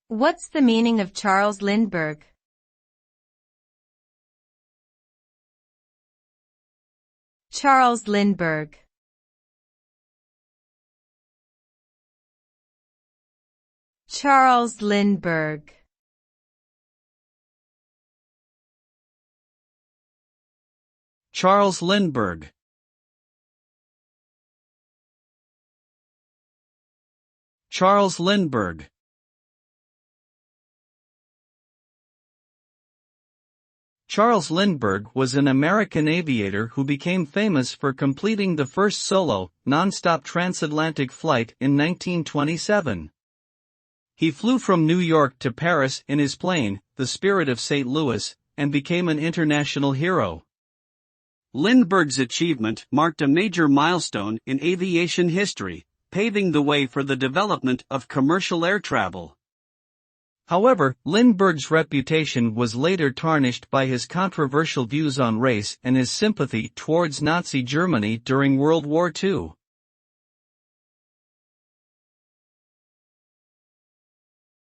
What's the meaning of Charles Lindbergh? Charles Lindbergh. Charles Lindbergh. Charles Lindbergh. Charles Lindbergh. Charles Lindbergh was an American aviator who became famous for completing the first solo, non-stop transatlantic flight in 1927. He flew from New York to Paris in his plane, the Spirit of St. Louis, and became an international hero. Lindbergh's achievement marked a major milestone in aviation history, paving the way for the development of commercial air travel. However, Lindbergh's reputation was later tarnished by his controversial views on race and his sympathy towards Nazi Germany during World War II.